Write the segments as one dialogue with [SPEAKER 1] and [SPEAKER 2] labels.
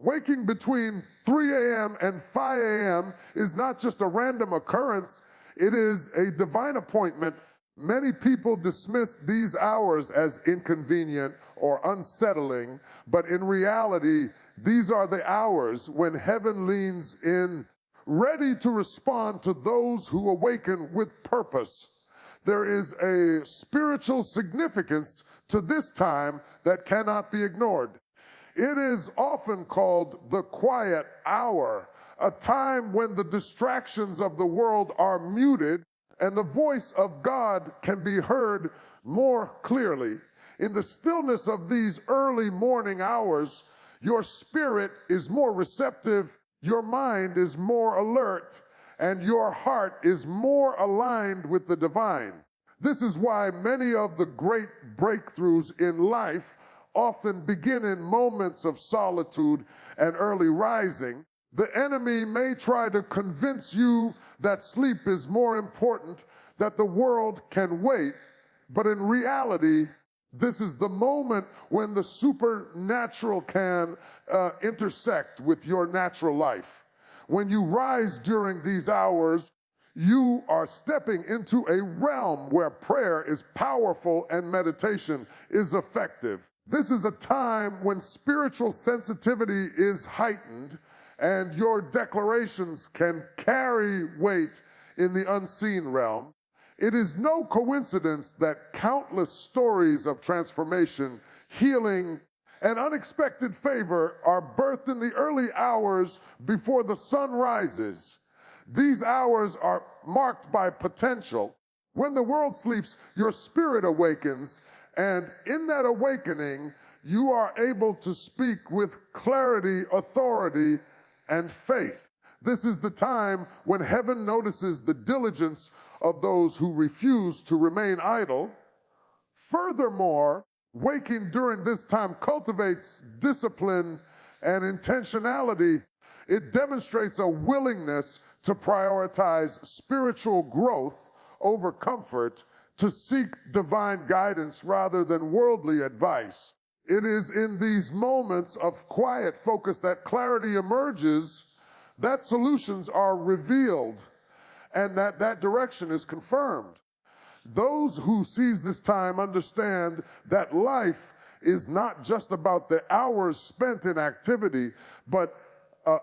[SPEAKER 1] Waking between 3 a.m. and 5 a.m. is not just a random occurrence, it is a divine appointment. Many people dismiss these hours as inconvenient or unsettling, but in reality, these are the hours when heaven leans in, ready to respond to those who awaken with purpose. There is a spiritual significance to this time that cannot be ignored. It is often called the quiet hour, a time when the distractions of the world are muted and the voice of God can be heard more clearly. In the stillness of these early morning hours, your spirit is more receptive, your mind is more alert, and your heart is more aligned with the divine. This is why many of the great breakthroughs in life often begin in moments of solitude and early rising. The enemy may try to convince you that sleep is more important, that the world can wait, but in reality, this is the moment when the supernatural can intersect with your natural life. When you rise during these hours, you are stepping into a realm where prayer is powerful and meditation is effective. This is a time when spiritual sensitivity is heightened and your declarations can carry weight in the unseen realm. It is no coincidence that countless stories of transformation, healing, and unexpected favor are birthed in the early hours before the sun rises. These hours are marked by potential. When the world sleeps, your spirit awakens, and in that awakening, you are able to speak with clarity, authority, and faith. This is the time when heaven notices the diligence of those who refuse to remain idle. Furthermore, waking during this time cultivates discipline and intentionality. It demonstrates a willingness to prioritize spiritual growth over comfort, to seek divine guidance rather than worldly advice. It is in these moments of quiet focus that clarity emerges, that solutions are revealed, and that direction is confirmed. Those who seize this time understand that life is not just about the hours spent in activity, but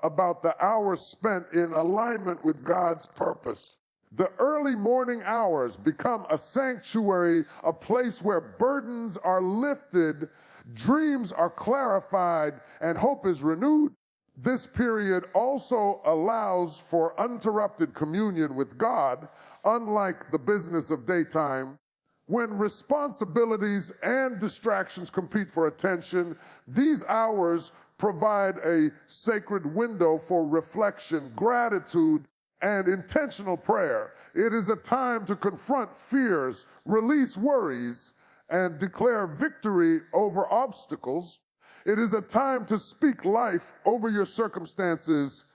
[SPEAKER 1] about the hours spent in alignment with God's purpose. The early morning hours become a sanctuary, a place where burdens are lifted, dreams are clarified, and hope is renewed. This period also allows for uninterrupted communion with God, unlike the business of daytime. When responsibilities and distractions compete for attention, these hours provide a sacred window for reflection, gratitude, and intentional prayer. It is a time to confront fears, release worries, and declare victory over obstacles. It is a time to speak life over your circumstances,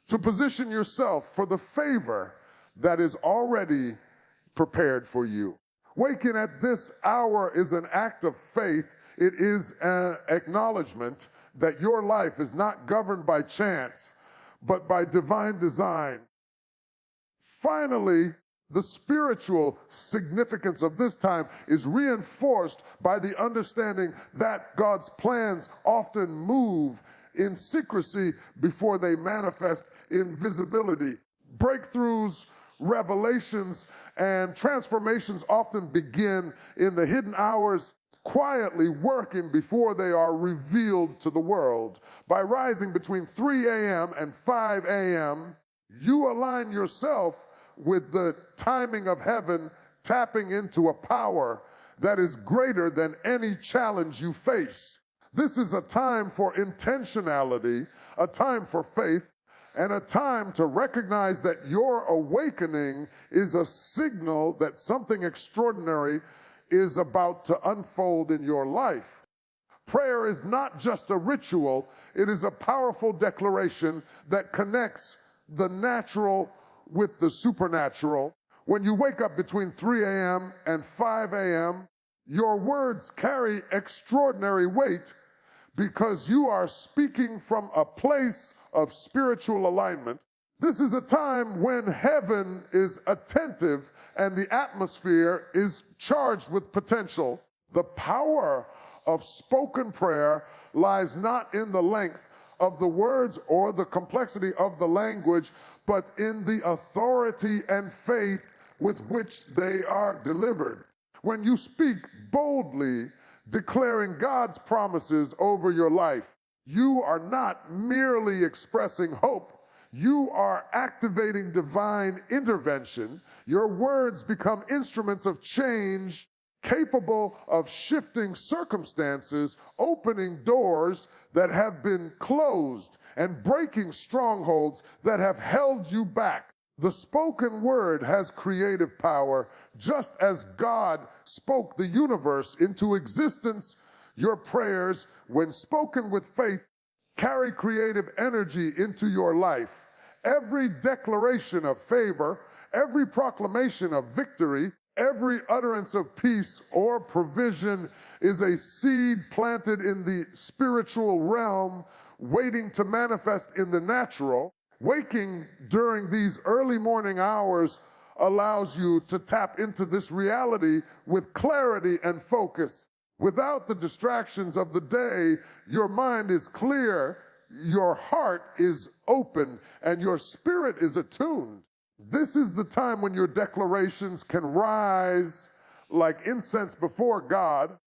[SPEAKER 1] to position yourself for the favor that is already prepared for you. Waking at this hour is an act of faith. It is an acknowledgement that your life is not governed by chance, but by divine design. Finally, the spiritual significance of this time is reinforced by the understanding that God's plans often move in secrecy before they manifest in visibility. Breakthroughs, revelations, and transformations often begin in the hidden hours, quietly working before they are revealed to the world. By rising between 3 a.m. and 5 a.m., you align yourself with the timing of heaven, tapping into a power that is greater than any challenge you face. This is a time for intentionality, a time for faith, and a time to recognize that your awakening is a signal that something extraordinary is about to unfold in your life. Prayer is not just a ritual, it is a powerful declaration that connects the natural with the supernatural. When you wake up between 3 a.m. and 5 a.m., your words carry extraordinary weight because you are speaking from a place of spiritual alignment. This is a time when heaven is attentive and the atmosphere is charged with potential. The power of spoken prayer lies not in the length of the words or the complexity of the language, but in the authority and faith with which they are delivered. When you speak boldly, declaring God's promises over your life, you are not merely expressing hope. You are activating divine intervention. Your words become instruments of change, capable of shifting circumstances, opening doors that have been closed, and breaking strongholds that have held you back. The spoken word has creative power, just as God spoke the universe into existence. Your prayers, when spoken with faith, carry creative energy into your life. Every declaration of favor, every proclamation of victory, every utterance of peace or provision is a seed planted in the spiritual realm, waiting to manifest in the natural. Waking during these early morning hours allows you to tap into this reality with clarity and focus. Without the distractions of the day, your mind is clear, your heart is open, and your spirit is attuned. This is the time when your declarations can rise like incense before God,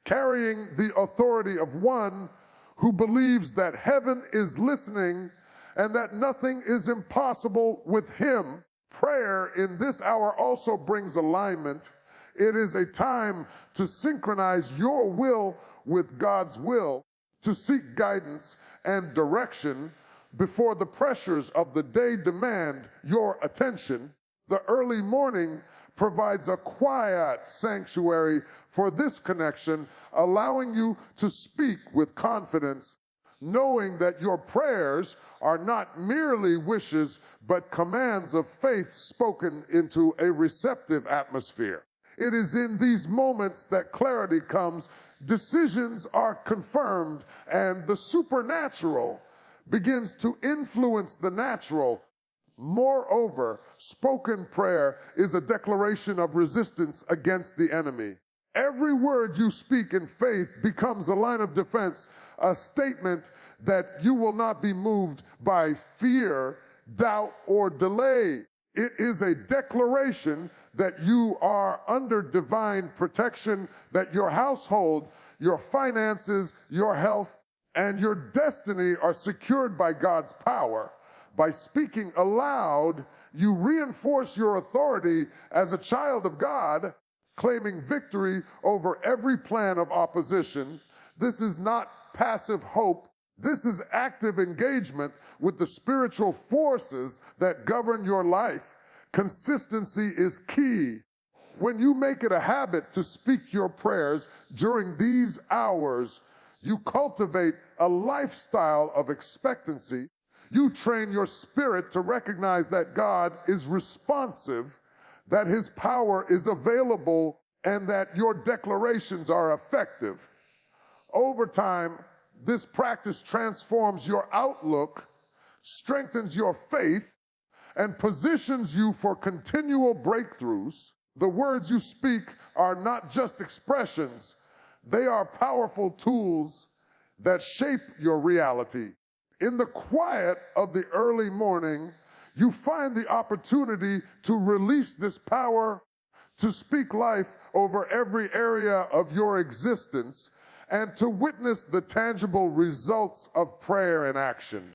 [SPEAKER 1] carrying the authority of one who believes that heaven is listening and that nothing is impossible with him. Prayer in this hour also brings alignment. It is a time to synchronize your will with God's will, to seek guidance and direction before the pressures of the day demand your attention. The early morning provides a quiet sanctuary for this connection, allowing you to speak with confidence, knowing that your prayers are not merely wishes, but commands of faith spoken into a receptive atmosphere. It is in these moments that clarity comes, decisions are confirmed, and the supernatural begins to influence the natural. Moreover, spoken prayer is a declaration of resistance against the enemy. Every word you speak in faith becomes a line of defense, a statement that you will not be moved by fear, doubt, or delay. It is a declaration that you are under divine protection, that your household, your finances, your health, and your destiny are secured by God's power. By speaking aloud, you reinforce your authority as a child of God, claiming victory over every plan of opposition. This is not passive hope. This is active engagement with the spiritual forces that govern your life. Consistency is key. When you make it a habit to speak your prayers during these hours, you cultivate a lifestyle of expectancy. You train your spirit to recognize that God is responsive, that his power is available, and that your declarations are effective. Over time, this practice transforms your outlook, strengthens your faith, and positions you for continual breakthroughs. The words you speak are not just expressions, they are powerful tools that shape your reality. In the quiet of the early morning, you find the opportunity to release this power, to speak life over every area of your existence, and to witness the tangible results of prayer in action.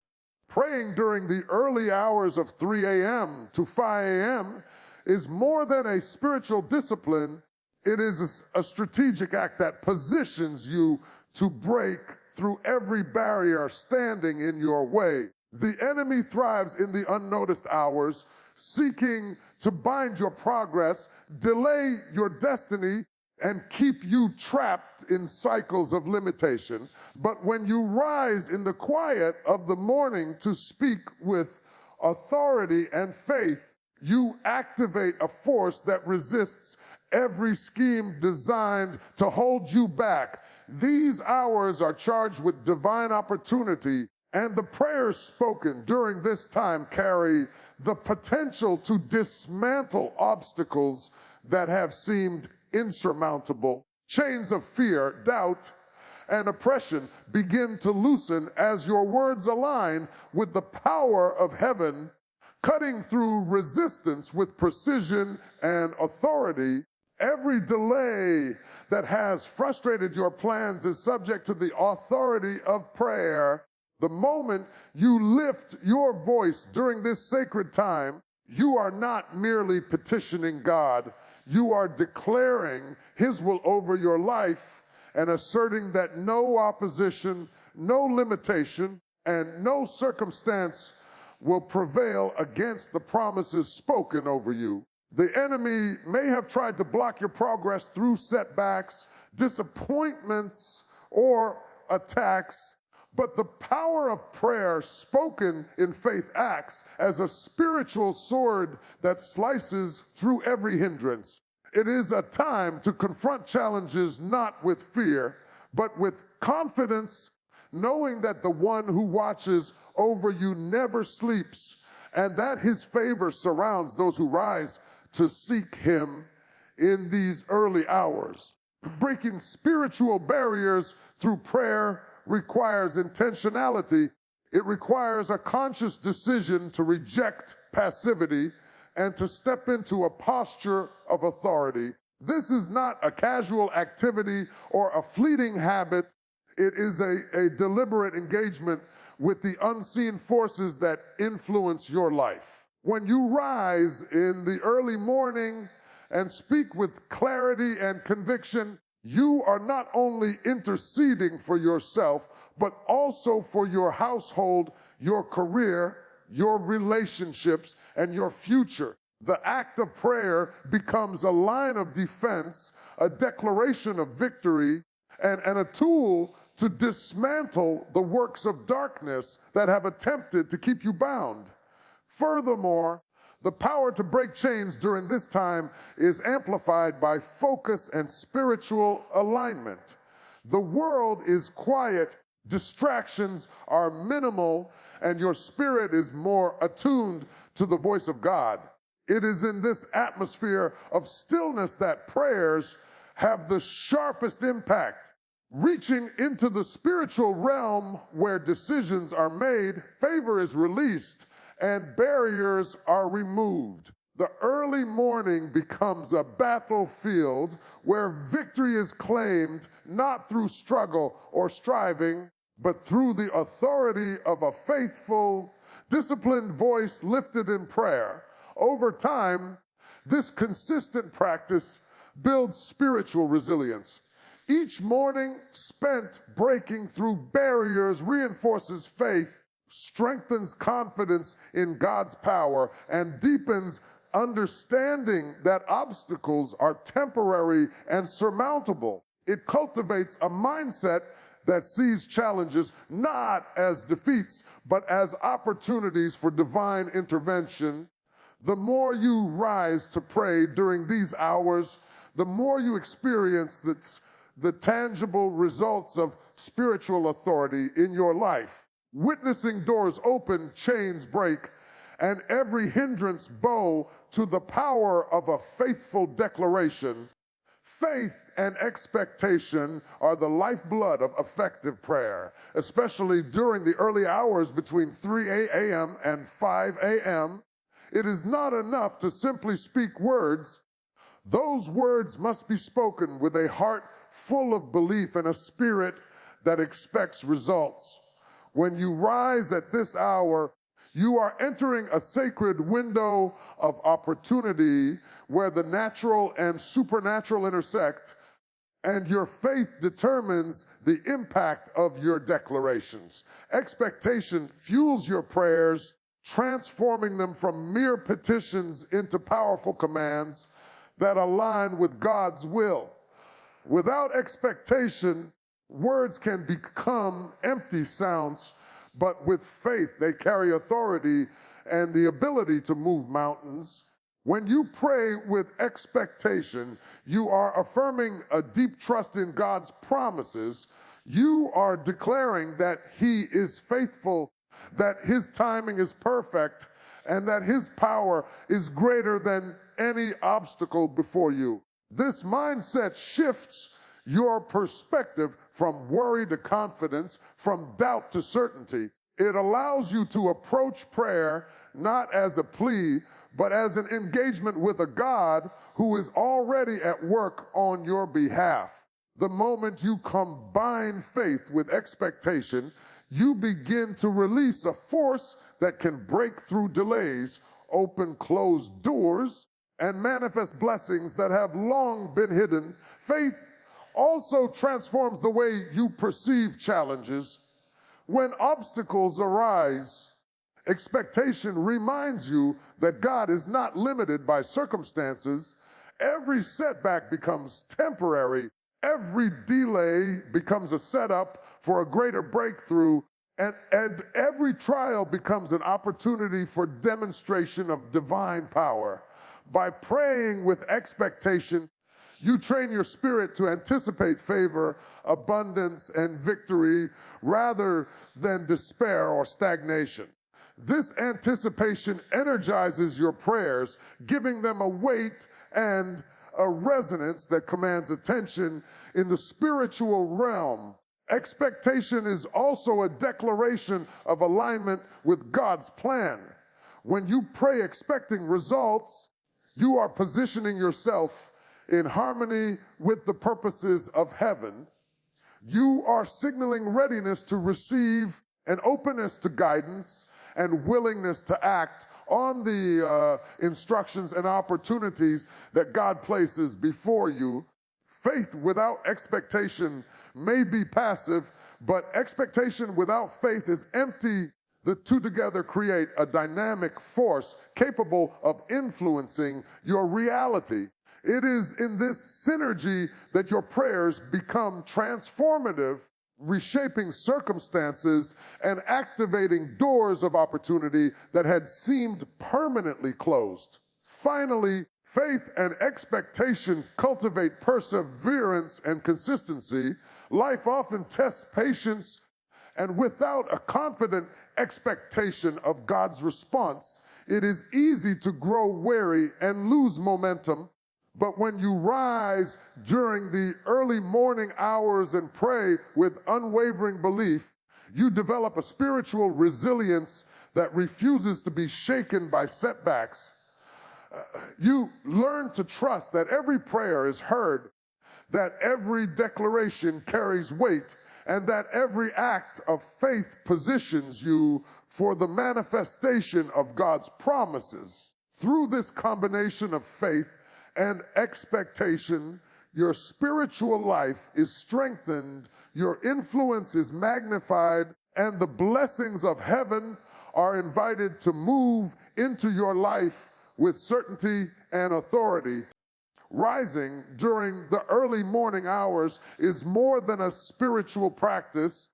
[SPEAKER 1] Praying during the early hours of 3 a.m. to 5 a.m. is more than a spiritual discipline. It is a strategic act that positions you to break through every barrier standing in your way. The enemy thrives in the unnoticed hours, seeking to bind your progress, delay your destiny, and keep you trapped in cycles of limitation. But when you rise in the quiet of the morning to speak with authority and faith, you activate a force that resists every scheme designed to hold you back. These hours are charged with divine opportunity, and the prayers spoken during this time carry the potential to dismantle obstacles that have seemed insurmountable. Chains of fear, doubt, and oppression begin to loosen as your words align with the power of heaven, cutting through resistance with precision and authority. Every delay that has frustrated your plans is subject to the authority of prayer. The moment you lift your voice during this sacred time, you are not merely petitioning God, you are declaring His will over your life and asserting that no opposition, no limitation, and no circumstance will prevail against the promises spoken over you. The enemy may have tried to block your progress through setbacks, disappointments, or attacks, but the power of prayer spoken in faith acts as a spiritual sword that slices through every hindrance. It is a time to confront challenges not with fear, but with confidence, knowing that the one who watches over you never sleeps, and that His favor surrounds those who rise to seek Him in these early hours. Breaking spiritual barriers through prayer requires intentionality. It requires a conscious decision to reject passivity and to step into a posture of authority. This is not a casual activity or a fleeting habit. It is a deliberate engagement with the unseen forces that influence your life. When you rise in the early morning and speak with clarity and conviction, you are not only interceding for yourself, but also for your household, your career, your relationships, and your future. The act of prayer becomes a line of defense, a declaration of victory, and a tool to dismantle the works of darkness that have attempted to keep you bound. Furthermore, the power to break chains during this time is amplified by focus and spiritual alignment. The world is quiet, distractions are minimal, and your spirit is more attuned to the voice of God. It is in this atmosphere of stillness that prayers have the sharpest impact. Reaching into the spiritual realm where decisions are made, favor is released, and barriers are removed. The early morning becomes a battlefield where victory is claimed not through struggle or striving, but through the authority of a faithful, disciplined voice lifted in prayer. Over time, this consistent practice builds spiritual resilience. Each morning spent breaking through barriers reinforces faith, strengthens confidence in God's power, and deepens understanding that obstacles are temporary and surmountable. It cultivates a mindset that sees challenges not as defeats, but as opportunities for divine intervention. The more you rise to pray during these hours, the more you experience the tangible results of spiritual authority in your life. Witnessing doors open, chains break, and every hindrance bow to the power of a faithful declaration. Faith and expectation are the lifeblood of effective prayer, especially during the early hours between 3 a.m. and 5 a.m. It is not enough to simply speak words. Those words must be spoken with a heart full of belief and a spirit that expects results. When you rise at this hour, you are entering a sacred window of opportunity where the natural and supernatural intersect, and your faith determines the impact of your declarations. Expectation fuels your prayers, transforming them from mere petitions into powerful commands that align with God's will. Without expectation, words can become empty sounds, but with faith, they carry authority and the ability to move mountains. When you pray with expectation, you are affirming a deep trust in God's promises. You are declaring that He is faithful, that His timing is perfect, and that His power is greater than any obstacle before you. This mindset shifts your perspective from worry to confidence, from doubt to certainty. It allows you to approach prayer not as a plea, but as an engagement with a God who is already at work on your behalf. The moment you combine faith with expectation, you begin to release a force that can break through delays, open closed doors, and manifest blessings that have long been hidden. Faith also transforms the way you perceive challenges. When obstacles arise, expectation reminds you that God is not limited by circumstances. Every setback becomes temporary. Every delay becomes a setup for a greater breakthrough. And every trial becomes an opportunity for demonstration of divine power. By praying with expectation, you train your spirit to anticipate favor, abundance, and victory rather than despair or stagnation. This anticipation energizes your prayers, giving them a weight and a resonance that commands attention in the spiritual realm. Expectation is also a declaration of alignment with God's plan. When you pray expecting results, you are positioning yourself in harmony with the purposes of heaven. You are signaling readiness to receive and openness to guidance and willingness to act on the instructions and opportunities that God places before you. Faith without expectation may be passive, but expectation without faith is empty. The two together create a dynamic force capable of influencing your reality. It is in this synergy that your prayers become transformative, reshaping circumstances and activating doors of opportunity that had seemed permanently closed. Finally, faith and expectation cultivate perseverance and consistency. Life often tests patience, and without a confident expectation of God's response, it is easy to grow weary and lose momentum. But when you rise during the early morning hours and pray with unwavering belief, you develop a spiritual resilience that refuses to be shaken by setbacks. You learn to trust that every prayer is heard, that every declaration carries weight, and that every act of faith positions you for the manifestation of God's promises. Through this combination of faith and expectation, your spiritual life is strengthened, your influence is magnified, and the blessings of heaven are invited to move into your life with certainty and authority. Rising during the early morning hours is more than a spiritual practice.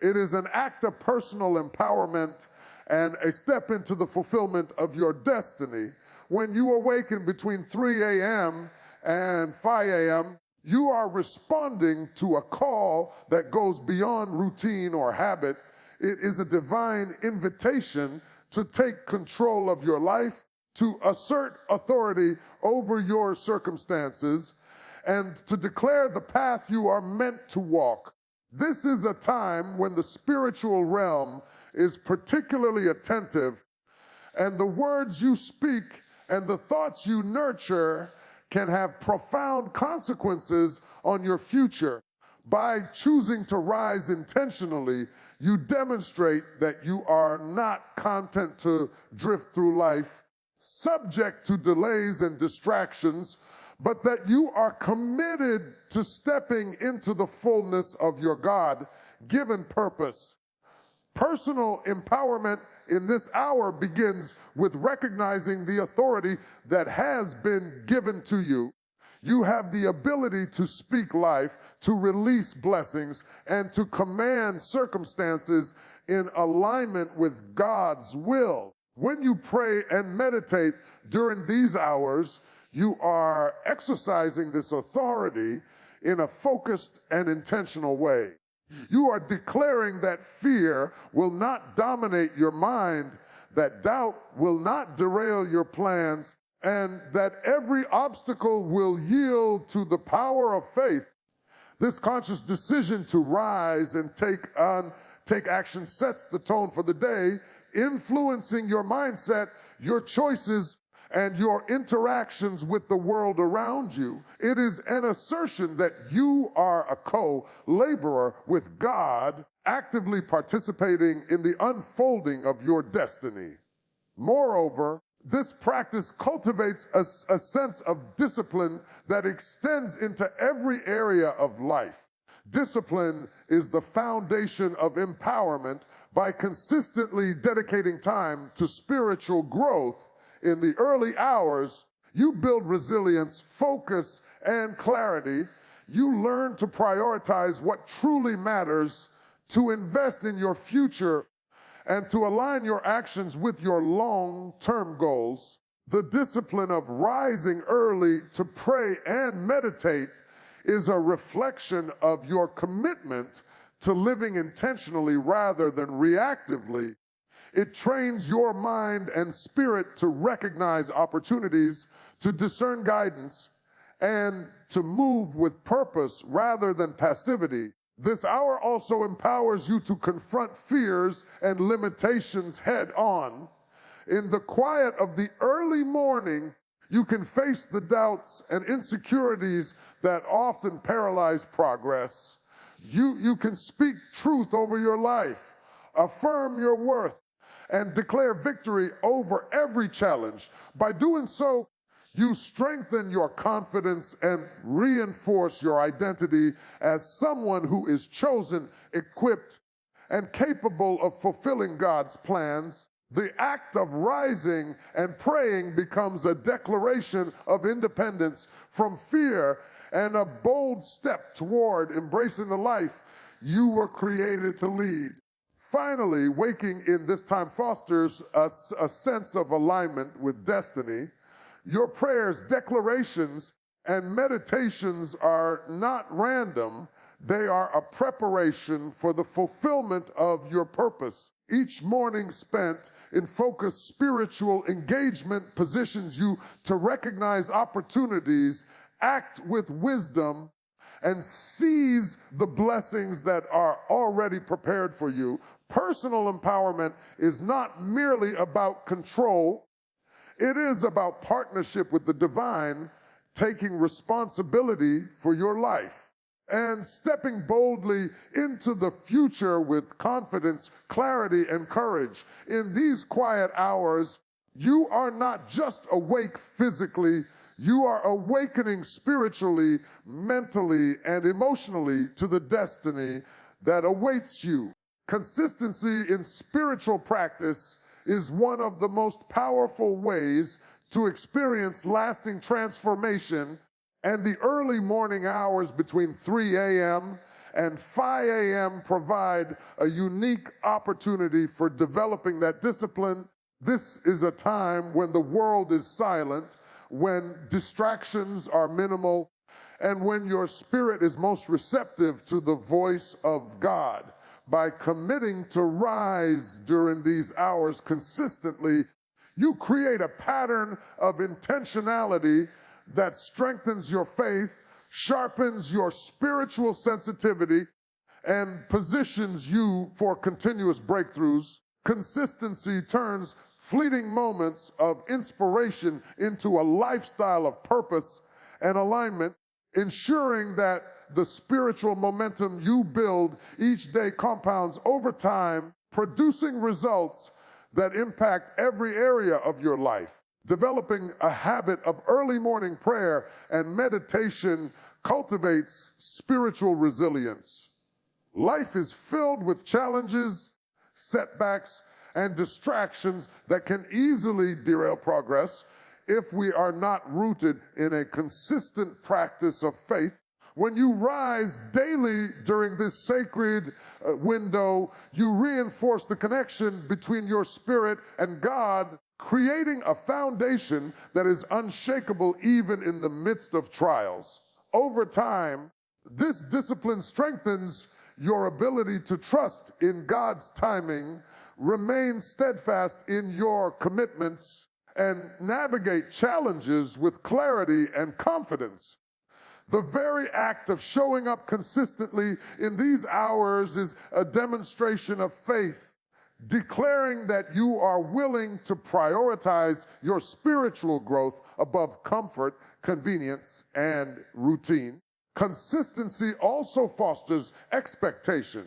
[SPEAKER 1] It is an act of personal empowerment and a step into the fulfillment of your destiny. When you awaken between 3 a.m. and 5 a.m., you are responding to a call that goes beyond routine or habit. It is a divine invitation to take control of your life, to assert authority over your circumstances, and to declare the path you are meant to walk. This is a time when the spiritual realm is particularly attentive, and the words you speak and the thoughts you nurture can have profound consequences on your future. By choosing to rise intentionally, you demonstrate that you are not content to drift through life, subject to delays and distractions, but that you are committed to stepping into the fullness of your God-given purpose. Personal empowerment in this hour begins with recognizing the authority that has been given to you. You have the ability to speak life, to release blessings, and to command circumstances in alignment with God's will. When you pray and meditate during these hours, you are exercising this authority in a focused and intentional way. You are declaring that fear will not dominate your mind, that doubt will not derail your plans, and that every obstacle will yield to the power of faith. This conscious decision to rise and take action sets the tone for the day, influencing your mindset, your choices, and your interactions with the world around you. It is an assertion that you are a co-laborer with God, actively participating in the unfolding of your destiny. Moreover, this practice cultivates a sense of discipline that extends into every area of life. Discipline is the foundation of empowerment. By consistently dedicating time to spiritual growth in the early hours, you build resilience, focus, and clarity. You learn to prioritize what truly matters, to invest in your future, and to align your actions with your long-term goals. The discipline of rising early to pray and meditate is a reflection of your commitment to living intentionally rather than reactively. It trains your mind and spirit to recognize opportunities, to discern guidance, and to move with purpose rather than passivity. This hour also empowers you to confront fears and limitations head on. In the quiet of the early morning, you can face the doubts and insecurities that often paralyze progress. You can speak truth over your life, affirm your worth, and declare victory over every challenge. By doing so, you strengthen your confidence and reinforce your identity as someone who is chosen, equipped, and capable of fulfilling God's plans. The act of rising and praying becomes a declaration of independence from fear and a bold step toward embracing the life you were created to lead. Finally, waking in this time fosters a sense of alignment with destiny. Your prayers, declarations, and meditations are not random. They are a preparation for the fulfillment of your purpose. Each morning spent in focused spiritual engagement positions you to recognize opportunities, act with wisdom, and seize the blessings that are already prepared for you. Personal empowerment is not merely about control. It is about partnership with the divine, taking responsibility for your life and stepping boldly into the future with confidence, clarity, and courage. In these quiet hours, you are not just awake physically, you are awakening spiritually, mentally, and emotionally to the destiny that awaits you. Consistency in spiritual practice is one of the most powerful ways to experience lasting transformation, and the early morning hours between 3 a.m. and 5 a.m. provide a unique opportunity for developing that discipline. This is a time when the world is silent, when distractions are minimal, and when your spirit is most receptive to the voice of God. By committing to rise during these hours consistently, you create a pattern of intentionality that strengthens your faith, sharpens your spiritual sensitivity, and positions you for continuous breakthroughs. Consistency turns fleeting moments of inspiration into a lifestyle of purpose and alignment, ensuring that the spiritual momentum you build each day compounds over time, producing results that impact every area of your life. Developing a habit of early morning prayer and meditation cultivates spiritual resilience. Life is filled with challenges, setbacks, and distractions that can easily derail progress if we are not rooted in a consistent practice of faith. When you rise daily during this sacred window, you reinforce the connection between your spirit and God, creating a foundation that is unshakable even in the midst of trials. Over time, this discipline strengthens your ability to trust in God's timing, remain steadfast in your commitments, and navigate challenges with clarity and confidence. The very act of showing up consistently in these hours is a demonstration of faith, declaring that you are willing to prioritize your spiritual growth above comfort, convenience, and routine. Consistency also fosters expectation.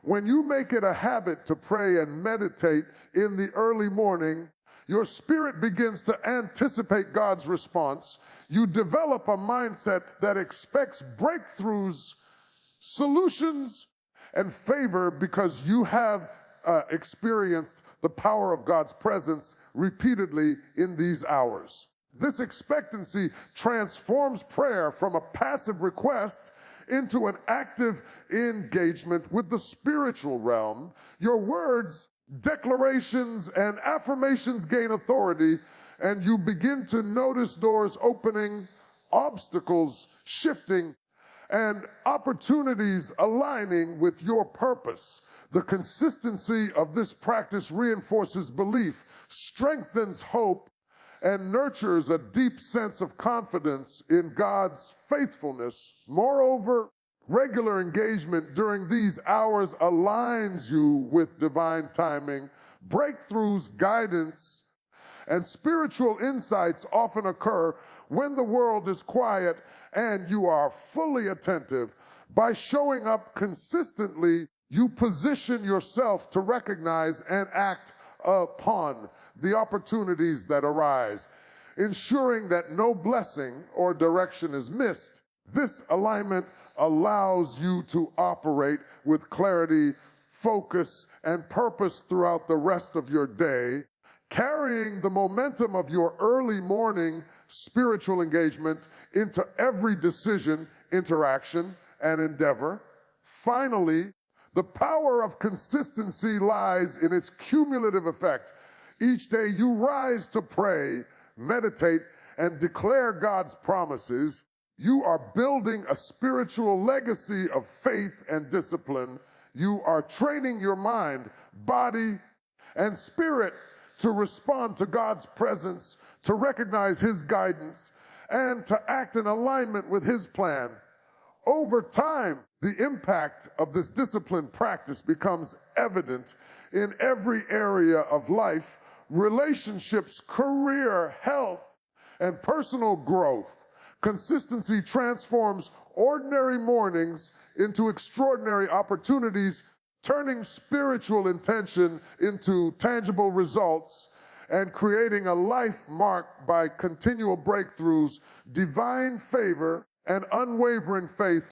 [SPEAKER 1] When you make it a habit to pray and meditate in the early morning, your spirit begins to anticipate God's response. You develop a mindset that expects breakthroughs, solutions, and favor because you have experienced the power of God's presence repeatedly in these hours. This expectancy transforms prayer from a passive request into an active engagement with the spiritual realm. Your words, declarations, and affirmations gain authority, and you begin to notice doors opening, obstacles shifting, and opportunities aligning with your purpose. The consistency of this practice reinforces belief, strengthens hope, and nurtures a deep sense of confidence in God's faithfulness. Moreover, regular engagement during these hours aligns you with divine timing. Breakthroughs, guidance, and spiritual insights often occur when the world is quiet and you are fully attentive. By showing up consistently, you position yourself to recognize and act upon the opportunities that arise, ensuring that no blessing or direction is missed. This alignment allows you to operate with clarity, focus, and purpose throughout the rest of your day, carrying the momentum of your early morning spiritual engagement into every decision, interaction, and endeavor. Finally, the power of consistency lies in its cumulative effect. Each day you rise to pray, meditate, and declare God's promises. You are building a spiritual legacy of faith and discipline. You are training your mind, body, and spirit to respond to God's presence, to recognize His guidance, and to act in alignment with His plan. Over time, the impact of this disciplined practice becomes evident in every area of life: relationships, career, health, and personal growth. Consistency transforms ordinary mornings into extraordinary opportunities, turning spiritual intention into tangible results and creating a life marked by continual breakthroughs, divine favor, and unwavering faith.